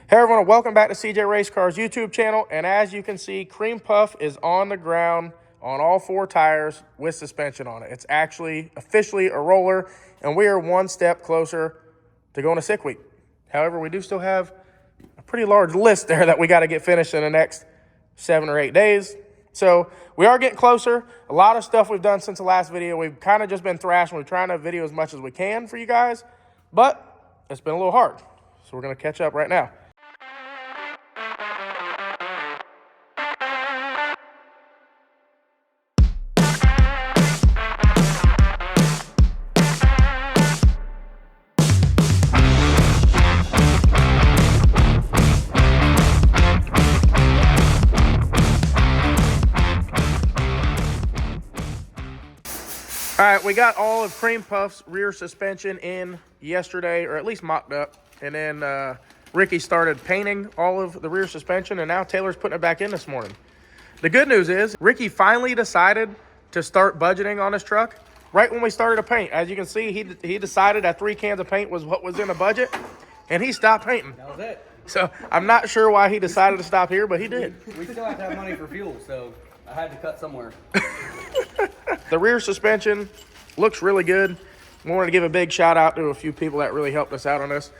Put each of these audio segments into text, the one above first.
Hey everyone, welcome back to CJRaceCars YouTube channel. And as you can see, Creampuff is on the ground on all four tires with suspension on it. It's actually officially a roller, and we are one step closer to going to sick week. However, we do still have a pretty large list there that we got to get finished in the next 7 or 8 days. So we are getting closer. A lot of stuff we've done since the last video. We've kind of just been thrashing. We're trying to video as much as we can for you guys, but it's been a little hard. So we're going to catch up right now. All right, we got all of Creampuff's rear suspension in yesterday, or at least mocked up. And then Ricky started painting all of the rear suspension, and now Taylor's putting it back in this morning. The good news is Ricky finally decided to start budgeting on his truck right when we started to paint. As you can see, he decided that 3 cans of paint was what was in the budget, and he stopped painting. That was it. So I'm not sure why he decided to stop here, but he did. We still have to have money for fuel, so I had to cut somewhere. The rear suspension looks really good. We wanted to give a big shout out to a few people that really helped us out on this.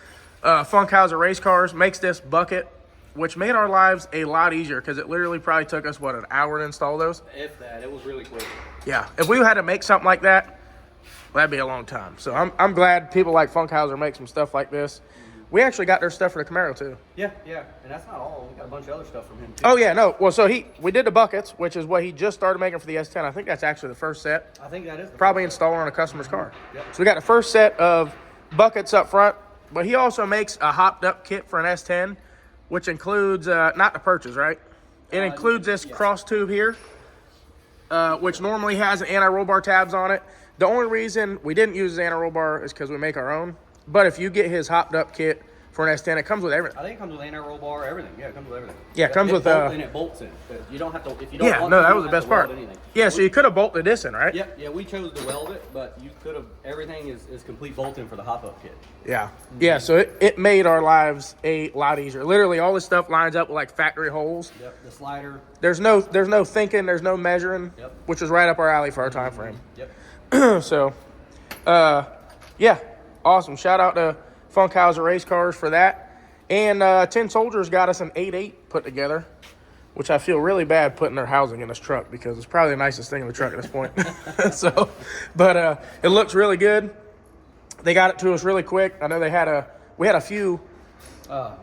CJRC makes this bucket, which made our lives a lot easier because it literally probably took us, what, an hour to install those? If that, it was really quick. Yeah, if we had to make something like that, that'd be a long time. So I'm glad people like Funkhauser make some stuff like this. We actually got their stuff for the Camaro too. Yeah, and that's not all. We got a bunch of other stuff from him too. Oh yeah, no. Well, so we did the buckets, which is what he just started making for the S10. I think that's actually the first set. I think that is. Probably installed on a customer's car. Yep. So we got the first set of buckets up front, but he also makes a hopped up kit for an S10, which includes, not the purchase, right? It includes this cross tube here, which normally has an anti-roll bar tabs on it. The only reason we didn't use his anti-roll bar is because we make our own. But if you get his hopped up kit for an S10, it comes with everything. I think it comes with anti-roll bar, everything. Yeah, it comes with everything. Yeah, it comes with and it bolts in. You don't have to. If you don't. Yeah, want no, to, that you was don't the have best to weld part. anything. Yeah, so you could have bolted this in, right? Yeah, we chose to weld it, but you could have. Everything is complete bolt-in for the hop-up kit. Yeah, yeah. So it made our lives a lot easier. Literally, all this stuff lines up with like factory holes. Yep, the slider. There's no thinking. There's no measuring. Yep. Which is right up our alley for our time frame. Yep. So, yeah, awesome. Shout out to CJRaceCars for that. And 10 Soldiers got us an 8.8 put together, which I feel really bad putting their housing in this truck because it's probably the nicest thing in the truck at this point. So, but it looks really good. They got it to us really quick. I know we had a few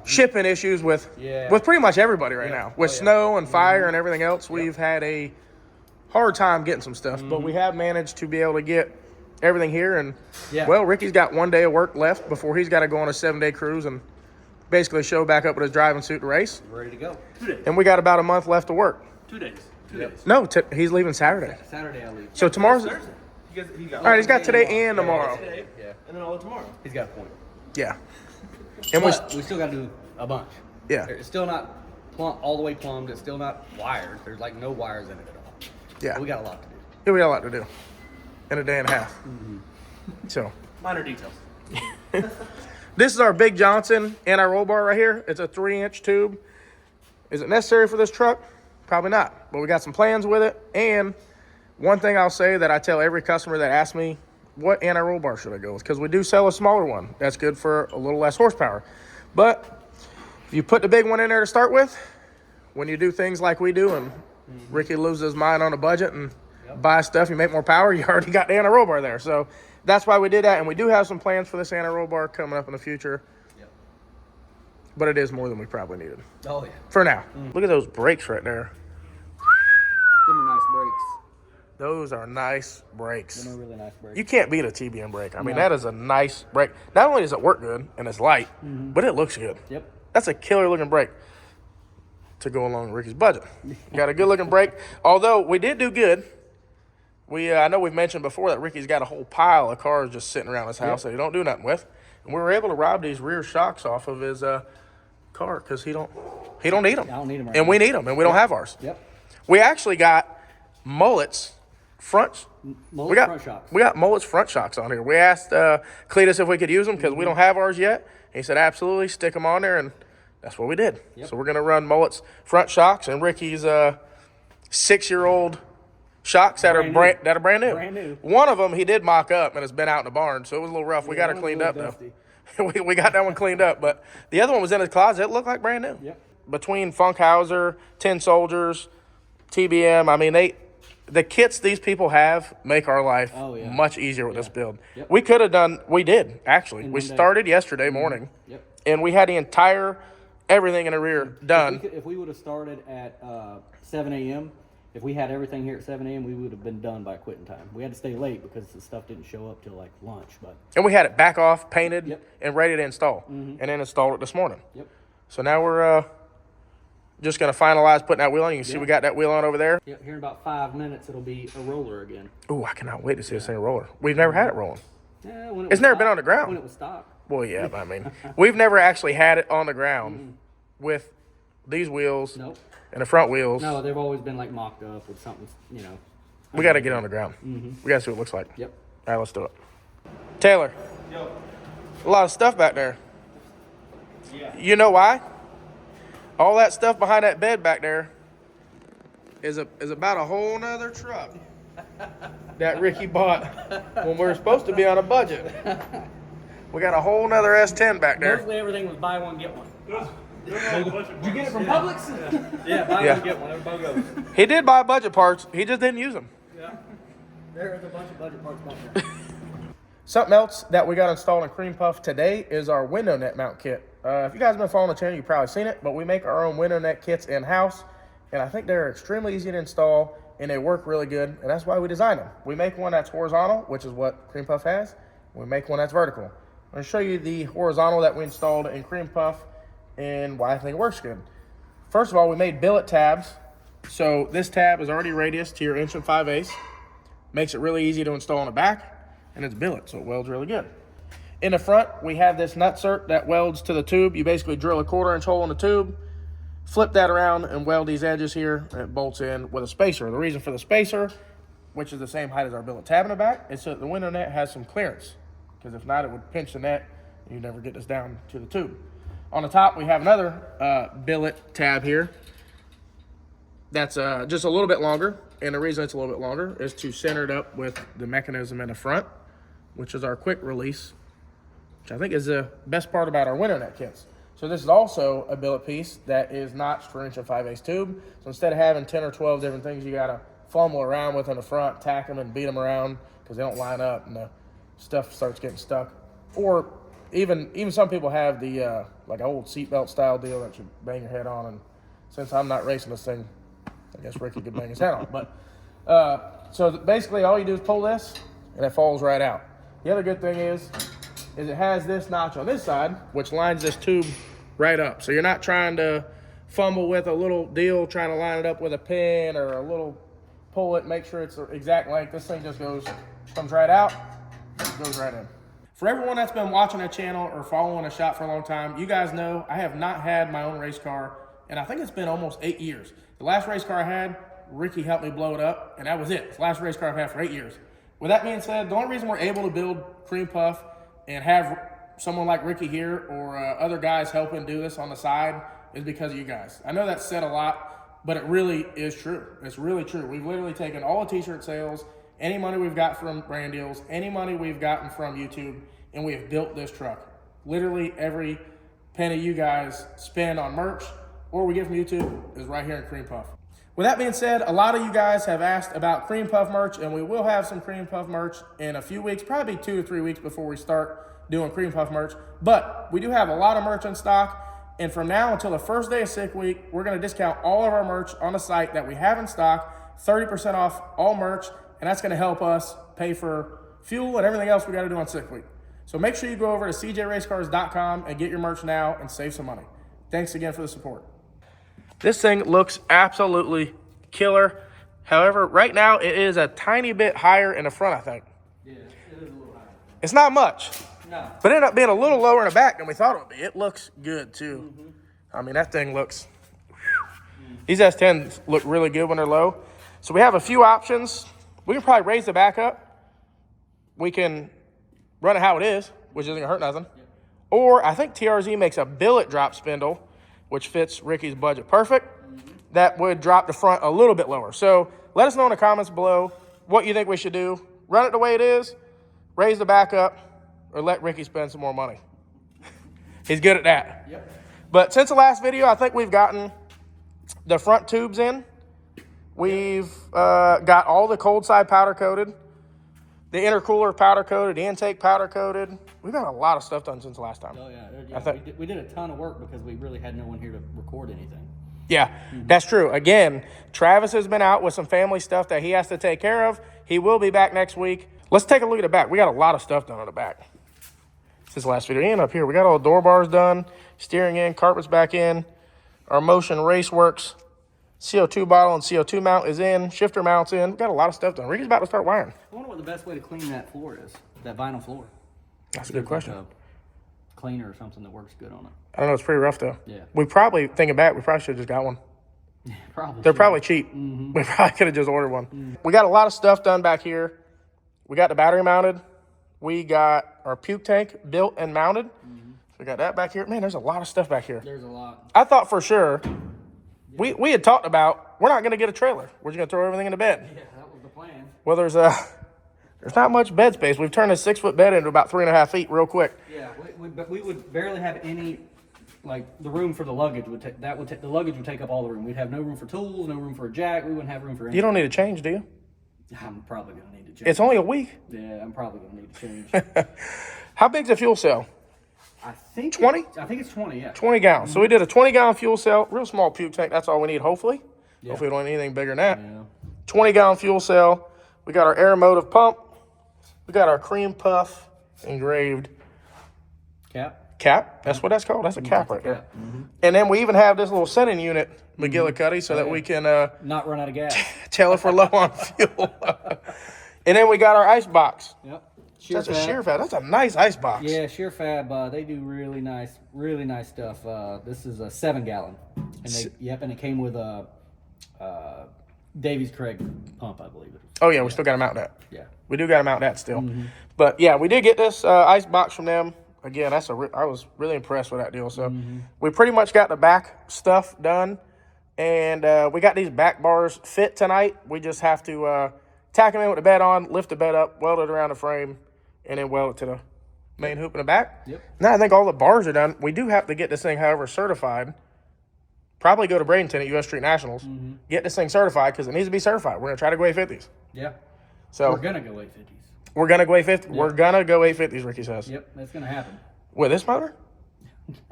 shipping issues with pretty much everybody right now. With snow and fire and everything else, we've had a hard time getting some stuff, but we have managed to be able to get everything here. And well, Ricky's got 1 day of work left before he's got to go on a 7-day cruise and basically show back up with his driving suit to race. Ready to go. 2 days. And we got about a month left to work. 2 days. 2 days. No, he's leaving Saturday. Saturday I leave. So tomorrow's Thursday. all right. He's got today and tomorrow. Today, and then all of tomorrow. He's got a point. Yeah. And But we still got to do a bunch. Yeah. It's still not all the way plumbed. It's still not wired. There's like no wires in it at all. Yeah. But we got a lot to do. Yeah, we got a lot to do in a day and a half. So Minor details. this is our Big Johnson anti-roll bar right here. It's a 3-inch tube. Is it necessary for this truck? Probably not, but we got some plans with it. And one thing I'll say that I tell every customer that asks me, what anti-roll bar should I go with? Because we do sell a smaller one. That's good for a little less horsepower. But if you put the big one in there to start with, when you do things like we do, and Ricky loses his mind on a budget and buys stuff, you make more power, you already got the anti-roll bar there. So that's why we did that, and we do have some plans for this anti-roll bar coming up in the future. Yep. But it is more than we probably needed. Oh, yeah. For now. Look at those brakes right there. Them are nice brakes. Those are nice brakes. Them are really nice brakes. You can't beat a TBM brake. I mean, that is a nice brake. Not only does it work good and it's light, but it looks good. Yep. That's a killer looking brake to go along with Ricky's budget. Got a good looking brake. Although we did do good. I know we've mentioned before that Ricky's got a whole pile of cars just sitting around his house that he don't do nothing with. And we were able to rob these rear shocks off of his car because he don't need them. I don't need them right and now. we need them, and we don't have ours. Yep. We actually got Mullet's front. Mullet front shocks. We got Mullet's front shocks on here. We asked Cletus if we could use them because we don't have ours yet. And he said, absolutely, stick them on there and That's what we did. Yep. So we're going to run Mullet's front shocks and Ricky's 6-year-old shocks that are brand new. Brand new. One of them he did mock up and it's been out in the barn, so it was a little rough. We got her one was cleaned a up little though. we got that one cleaned up, but the other one was in his closet. It looked like brand new. Yep. Between Funkhauser, Tin Soldiers, TBM, I mean the kits these people have make our life much easier with this build. Yep. We did actually. We started yesterday morning. Yep. And we had the entire everything in the rear done. If we would have started at 7 a.m., if we had everything here at 7 a.m., we would have been done by quitting time. We had to stay late because the stuff didn't show up till like lunch. And we had it back off, painted, and ready to install. And then installed it this morning. Yep. So now we're just going to finalize putting that wheel on. You can see we got that wheel on over there. Yep. Here in about 5 minutes, it'll be a roller again. Ooh, I cannot wait to see this thing roller. We've never had it rolling. Yeah, when it It's was never stock, been on the ground. When it was stock. Well, yeah, but I mean, we've never actually had it on the ground with these wheels Nope. and the front wheels. No, they've always been like mocked up with something, We got to get on the ground. We got to see what it looks like. Yep. All right, let's do it. Taylor, Yo. a lot of stuff back there. Yeah. You know why? All that stuff behind that bed back there is about a whole nother truck that Ricky bought when we were supposed to be on a budget. We got a whole nother S10 back there. Mostly everything was buy one, get one. Did you Get it from Publix? Yeah, buy one, get one. Everybody goes. He did buy budget parts. He just didn't use them. Yeah. There's a bunch of budget parts back there. Something else that we got installed in Creampuff today is our window net mount kit. If you guys have been following the channel, you've probably seen it, but we make our own window net kits in-house, and I think they're extremely easy to install, and they work really good, and that's why we designed them. We make one that's horizontal, which is what Creampuff has. We make one that's vertical. I'm going to show you the horizontal that we installed in Creampuff and why I think it works good. First of all, we made billet tabs. So this tab is already radius to your 1 5/8. Makes it really easy to install in the back, and it's billet, so it welds really good. In the front, we have this nutsert that welds to the tube. You basically drill a 1/4-inch hole in the tube, flip that around, and weld these edges here, and it bolts in with a spacer. The reason for the spacer, which is the same height as our billet tab in the back, is so that the window net has some clearance, because if not, it would pinch the net, and you'd never get this down to the tube. On the top, we have another billet tab here that's just a little bit longer, and the reason it's a little bit longer is to center it up with the mechanism in the front, which is our quick release, which I think is the best part about our window net kits. So this is also a billet piece that is notched for 1 5/8 tube. So instead of having 10 or 12 different things you gotta fumble around with in the front, tack them and beat them around because they don't line up and the stuff starts getting stuck. Or even some people have the like old seatbelt style deal that you bang your head on, and since I'm not racing this thing, I guess Ricky could bang his head on. But so basically all you do is pull this and it falls right out. The other good thing is it has this notch on this side, which lines this tube right up. So you're not trying to fumble with a little deal, trying to line it up with a pin or a little pull it, make sure it's the exact length. This thing just comes right out, goes right in. For everyone that's been watching the channel or following a shop for a long time, you guys know I have not had my own race car, and I think it's been almost 8 years. The last race car I had, Ricky helped me blow it up, and that was it. It's the last race car I've had for 8 years. With that being said, the only reason we're able to build Creampuff and have someone like Ricky here or other guys helping do this on the side is because of you guys. I know that's said a lot, but it really is true. It's really true. We've literally taken all the t-shirt sales, any money we've got from brand deals, any money we've gotten from YouTube, and we have built this truck. Literally every penny you guys spend on merch or we get from YouTube is right here in Creampuff. With that being said, a lot of you guys have asked about Creampuff merch, and we will have some Creampuff merch in a few weeks, probably 2 to 3 weeks before we start doing Creampuff merch. But we do have a lot of merch in stock, and from now until the first day of Sick Week, we're going to discount all of our merch on the site that we have in stock, 30% off all merch, and that's going to help us pay for fuel and everything else we got to do on Sick Week. So make sure you go over to CJRaceCars.com and get your merch now and save some money. Thanks again for the support. This thing looks absolutely killer. However, right now it is a tiny bit higher in the front, I think. Yeah, it is a little higher. It's not much. No. But it ended up being a little lower in the back than we thought it would be. It looks good, too. I mean, that thing looks... These S10s look really good when they're low. So we have a few options. We can probably raise the back up. We can run it how it is, which isn't going to hurt nothing. Or I think TRZ makes a billet drop spindle which fits Ricky's budget perfect. That would drop the front a little bit lower. So let us know in the comments below what you think we should do. Run it the way it is, raise the back up, or let Ricky spend some more money. He's good at that. Yep. But since the last video, I think we've gotten the front tubes in. We've got all the cold side powder coated, the intercooler powder coated, the intake powder coated. We've got a lot of stuff done since the last time. Oh, yeah. We did a ton of work because we really had no one here to record anything. Yeah, that's true. Again, Travis has been out with some family stuff that he has to take care of. He will be back next week. Let's take a look at the back. We got a lot of stuff done on the back since the last video. And up here, we got all the door bars done, steering in, carpets back in, our Motion Race Works CO2 bottle and CO2 mount is in, shifter mount's in. We got a lot of stuff done. Ricky's about to start wiring. I wonder what the best way to clean that floor is, that vinyl floor. That's a good question. Like a cleaner or something that works good on it. I don't know, it's pretty rough though. Yeah. We probably, thinking back, we probably should have just got one. Probably. They're probably cheap. We probably could have just ordered one. We got a lot of stuff done back here. We got the battery mounted. We got our puke tank built and mounted. So we got that back here. Man, there's a lot of stuff back here. There's a lot. I thought for sure, we had talked about, we're not going to get a trailer. We're just going to throw everything in the bed. Yeah, that was the plan. Well, there's not much bed space. We've turned a 6-foot bed into about 3.5 feet real quick. Yeah, but we would barely have any, like the room for the luggage would take, the luggage would take up all the room. We'd have no room for tools, no room for a jack. We wouldn't have room for anything. You don't need to change, do you? I'm probably going to need to change. It's only a week. Yeah, I'm probably going to need to change. How big's a fuel cell? I think 20? I think it's 20, yeah. 20 gallons. So we did a 20-gallon fuel cell, real small puke tank. That's all we need, hopefully. Yeah. Hopefully we don't need anything bigger than that. Yeah. 20-gallon fuel cell. We got our air motive pump. We got our Creampuff engraved cap. That's what that's called. That's a cap right there. And then we even have this little sending unit, McGillicuddy, so that we can Not run out of gas. tell if we're low on fuel. And then we got our ice box. Yep. That's a shear fab. That's a nice ice box. Yeah, Sheer Fab, they do really nice stuff. This is a 7-gallon. And it came with a Davies Craig pump, I believe it is. Oh, yeah, we still got to mount that. Yeah. We do got to mount that still. But, yeah, we did get this ice box from them. Again, I was really impressed with that deal. So we pretty much got the back stuff done. And we got these back bars fit tonight. We just have to tack them in with the bed on, lift the bed up, weld it around the frame, and then weld it to the main hoop in the back. Yep. Now I think all the bars are done. We do have to get this thing, however, certified. Probably go to Bradenton at U.S. Street Nationals. Get this thing certified because it needs to be certified. We're going to try to go 850s. Yeah. So We're going to go 850s. We're going to go 850. Yeah. We're going to go 850s, Ricky says. Yep, that's going to happen. With this motor?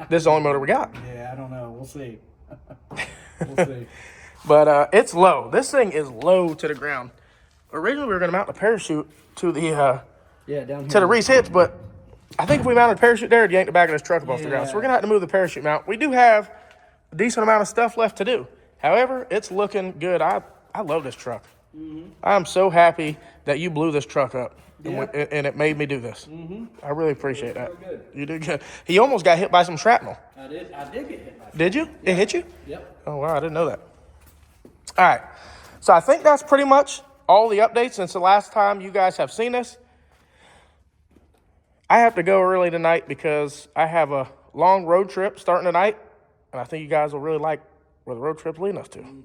This is the only motor we got. Yeah, I don't know. We'll see. We'll see. But it's low. This thing is low to the ground. Originally, we were going to mount the parachute to the down here. to the Reese hitch, but I think if we mounted the parachute there, it'd yank the back of this truck up off the ground. So we're going to have to move the parachute mount. We do have a decent amount of stuff left to do. However, it's looking good. I love this truck. I'm so happy that you blew this truck up, and it made me do this. I really appreciate that. Good. You did good. He almost got hit by some shrapnel. I did get hit by Did you? It hit you? Yep. Oh, wow, I didn't know that. All right, so I think that's pretty much all the updates since the last time you guys have seen this. I have to go early tonight because I have a long road trip starting tonight, and I think you guys will really like where the road trip's leading us to.